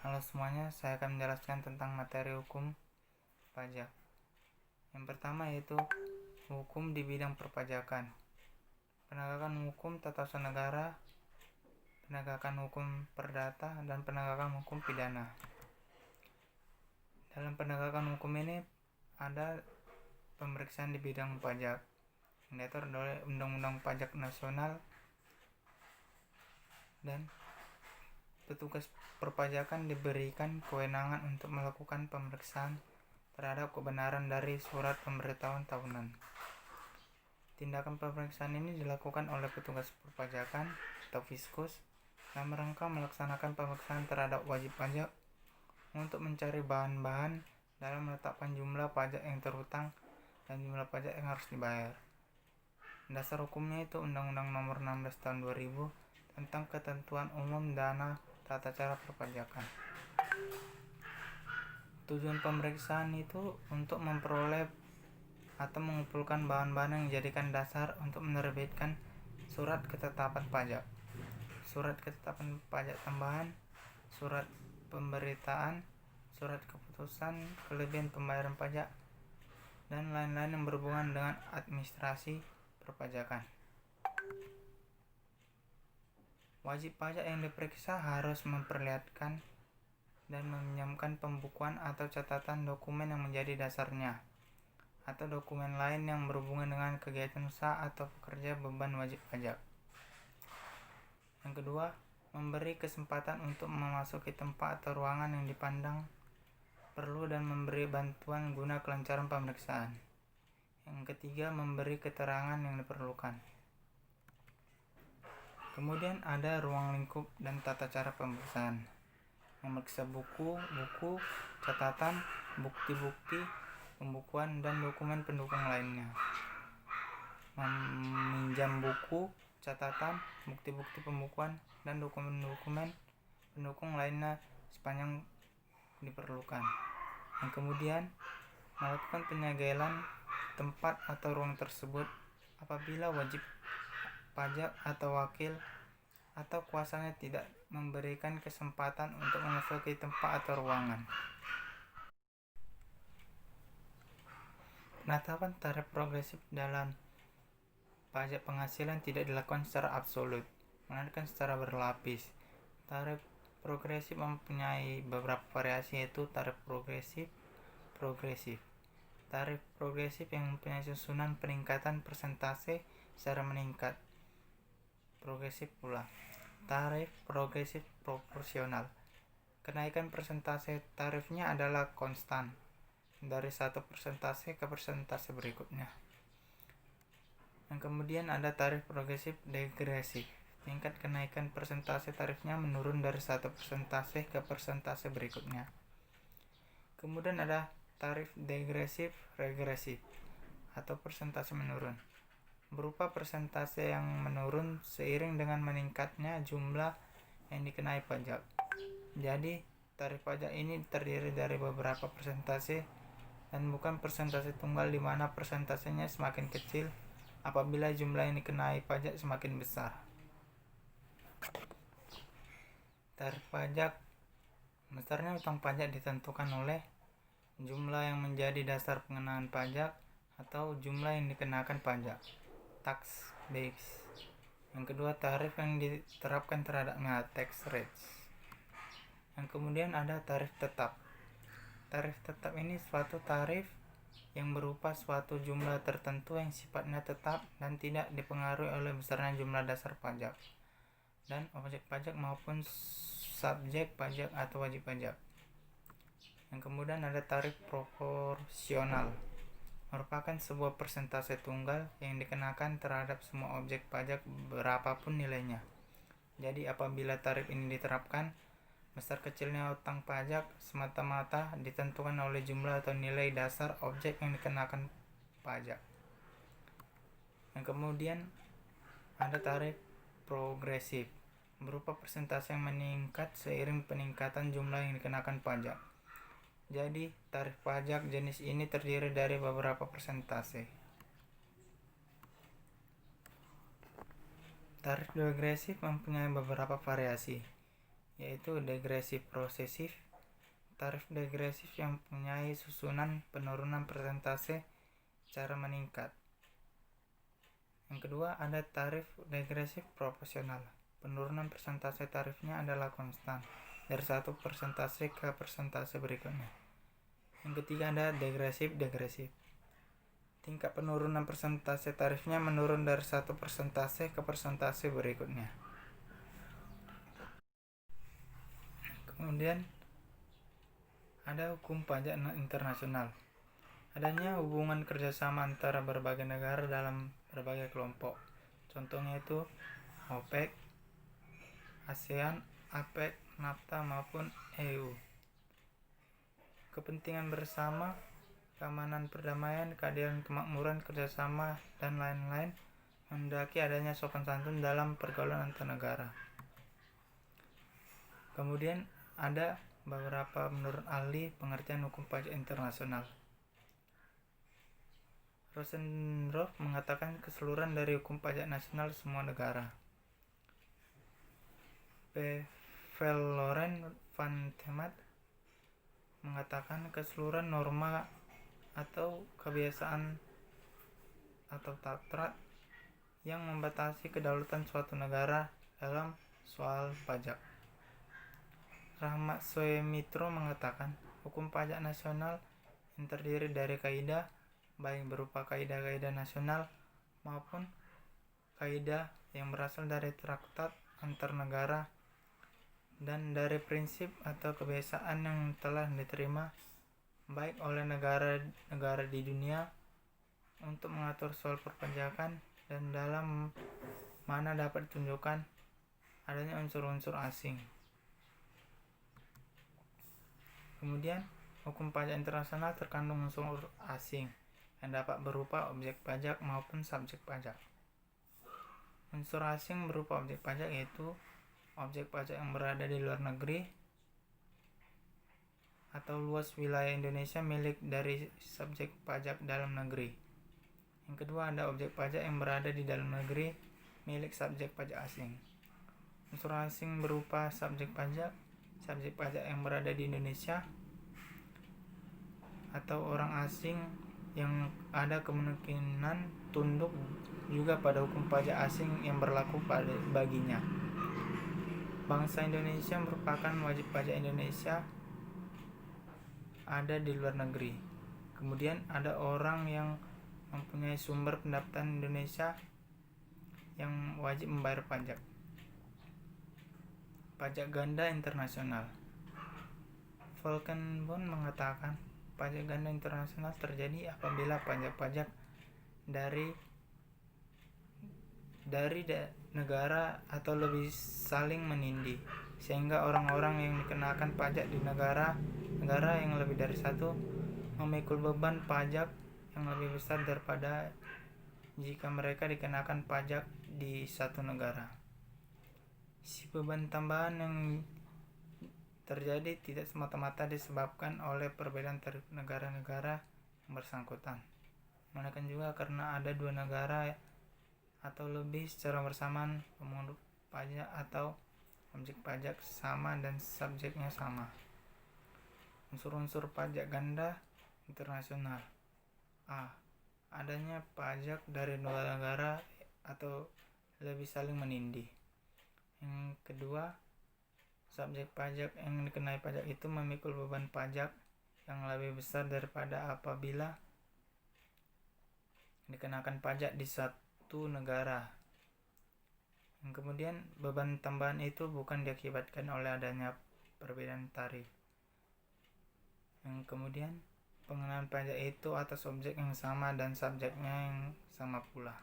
Halo semuanya, saya akan menjelaskan tentang materi hukum pajak. Yang pertama yaitu hukum di bidang perpajakan, penegakan hukum tata usaha negara, penegakan hukum perdata, dan penegakan hukum pidana. Dalam penegakan hukum ini ada pemeriksaan di bidang pajak yang diatur oleh Undang-Undang Pajak Nasional, dan petugas perpajakan diberikan kewenangan untuk melakukan pemeriksaan terhadap kebenaran dari surat pemberitahuan tahunan. Tindakan pemeriksaan ini dilakukan oleh petugas perpajakan atau fiskus dalam rangka melaksanakan pemeriksaan terhadap wajib pajak untuk mencari bahan-bahan dalam menetapkan jumlah pajak yang terhutang dan jumlah pajak yang harus dibayar. Dasar hukumnya itu Undang-Undang Nomor 16 Tahun 2000 tentang Ketentuan Umum Dana Tata Cara Perpajakan. Tujuan pemeriksaan itu untuk memperoleh atau mengumpulkan bahan-bahan yang dijadikan dasar untuk menerbitkan surat ketetapan pajak, surat ketetapan pajak tambahan, surat pemberitaan, surat keputusan kelebihan pembayaran pajak, dan lain-lain yang berhubungan dengan administrasi perpajakan. Wajib pajak yang diperiksa harus memperlihatkan dan meminjamkan pembukuan atau catatan dokumen yang menjadi dasarnya, atau dokumen lain yang berhubungan dengan kegiatan usaha atau pekerja beban wajib pajak. Yang kedua, memberi kesempatan untuk memasuki tempat atau ruangan yang dipandang perlu dan memberi bantuan guna kelancaran pemeriksaan. Yang ketiga, memberi keterangan yang diperlukan. Kemudian ada ruang lingkup dan tata cara pemeriksaan. Memeriksa buku, catatan, bukti-bukti, pembukuan, dan dokumen pendukung lainnya. Meminjam buku, catatan, bukti-bukti pembukuan, dan dokumen-dokumen pendukung lainnya sepanjang diperlukan. Yang kemudian melakukan penyegelan tempat atau ruang tersebut apabila wajib pajak atau wakil atau kuasanya tidak memberikan kesempatan untuk memasuki tempat atau ruangan. Penetapan tarif progresif dalam pajak penghasilan tidak dilakukan secara absolut, melainkan secara berlapis. Tarif progresif mempunyai beberapa variasi, yaitu tarif progresif. Tarif progresif yang mempunyai susunan peningkatan persentase secara meningkat. Progresif pula. Tarif progresif proporsional. Kenaikan persentase tarifnya adalah konstan dari satu persentase ke persentase berikutnya. Yang kemudian ada tarif progresif degresif. Tingkat kenaikan persentase tarifnya menurun dari satu persentase ke persentase berikutnya. Kemudian ada tarif degresif regresif atau persentase menurun, berupa persentase yang menurun seiring dengan meningkatnya jumlah yang dikenai pajak. Jadi, tarif pajak ini terdiri dari beberapa persentase dan bukan persentase tunggal, di mana persentasenya semakin kecil apabila jumlah yang dikenai pajak semakin besar. Tarif pajak. Besarnya utang pajak ditentukan oleh jumlah yang menjadi dasar pengenaan pajak atau jumlah yang dikenakan pajak, tax base. Yang kedua, tarif yang diterapkan terhadapnya, tax rates. Yang kemudian ada tarif tetap. Tarif tetap ini suatu tarif yang berupa suatu jumlah tertentu yang sifatnya tetap dan tidak dipengaruhi oleh besarnya jumlah dasar pajak dan objek pajak maupun subjek pajak atau wajib pajak. Yang kemudian ada tarif proporsional, merupakan sebuah persentase tunggal yang dikenakan terhadap semua objek pajak berapapun nilainya. Jadi apabila tarif ini diterapkan, besar kecilnya utang pajak semata-mata ditentukan oleh jumlah atau nilai dasar objek yang dikenakan pajak. Yang kemudian ada tarif progresif, berupa persentase yang meningkat seiring peningkatan jumlah yang dikenakan pajak. Jadi, tarif pajak jenis ini terdiri dari beberapa persentase. Tarif degresif mempunyai beberapa variasi, yaitu degresif prosesif. Tarif degresif yang mempunyai susunan penurunan persentase secara meningkat. Yang kedua ada tarif degresif proporsional. Penurunan persentase tarifnya adalah konstan dari satu persentase ke persentase berikutnya. Yang ketiga ada degresif. Tingkat penurunan persentase tarifnya menurun dari satu persentase ke persentase berikutnya. Kemudian ada hukum pajak internasional. Adanya hubungan kerjasama antara berbagai negara dalam berbagai kelompok. Contohnya itu OPEC, ASEAN, APEC, NAFTA maupun EU. Kepentingan bersama, keamanan, perdamaian, keadilan, kemakmuran, kerjasama, dan lain-lain mendaki adanya sopan santun dalam pergaulan antar negara. Kemudian ada beberapa menurut ahli pengertian hukum pajak internasional. Rosendorff mengatakan keseluruhan dari hukum pajak nasional semua negara. Loren van Temat mengatakan keseluruhan norma atau kebiasaan atau takrat yang membatasi kedaulatan suatu negara dalam soal pajak. Rahmat Soemitro mengatakan hukum pajak nasional yang terdiri dari kaidah, baik berupa kaidah-kaidah nasional maupun kaidah yang berasal dari traktat antar negara dan dari prinsip atau kebiasaan yang telah diterima baik oleh negara-negara di dunia untuk mengatur soal perpajakan dan dalam mana dapat ditunjukkan adanya unsur-unsur asing. Kemudian, hukum pajak internasional terkandung unsur asing yang dapat berupa objek pajak maupun subjek pajak. Unsur asing berupa objek pajak yaitu objek pajak yang berada di luar negeri atau luas wilayah Indonesia milik dari subjek pajak dalam negeri. Yang kedua ada objek pajak yang berada di dalam negeri milik subjek pajak asing. Unsur asing berupa subjek pajak yang berada di Indonesia atau orang asing yang ada kemungkinan tunduk juga pada hukum pajak asing yang berlaku baginya. Bangsa Indonesia merupakan wajib pajak Indonesia ada di luar negeri. Kemudian ada orang yang mempunyai sumber pendapatan Indonesia yang wajib membayar pajak. Pajak ganda internasional. Volkenbond mengatakan pajak ganda internasional terjadi apabila pajak-pajak dari negara atau lebih saling menindih, sehingga orang-orang yang dikenakan pajak di negara yang lebih dari satu memikul beban pajak yang lebih besar daripada jika mereka dikenakan pajak di satu negara. Si beban tambahan yang terjadi tidak semata-mata disebabkan oleh perbedaan tarif negara-negara yang bersangkutan, melainkan juga karena ada dua negara atau lebih secara bersamaan memungut pajak atau objek pajak sama dan subjeknya sama. Unsur-unsur pajak ganda internasional. A. Adanya pajak dari dua negara atau lebih saling menindih. Yang kedua, subjek pajak yang dikenai pajak itu memikul beban pajak yang lebih besar daripada apabila dikenakan pajak di satu negara. Yang kemudian, beban tambahan itu bukan diakibatkan oleh adanya perbedaan tarif. Yang kemudian, pengenaan pajak itu atas objek yang sama dan subjeknya yang sama pula.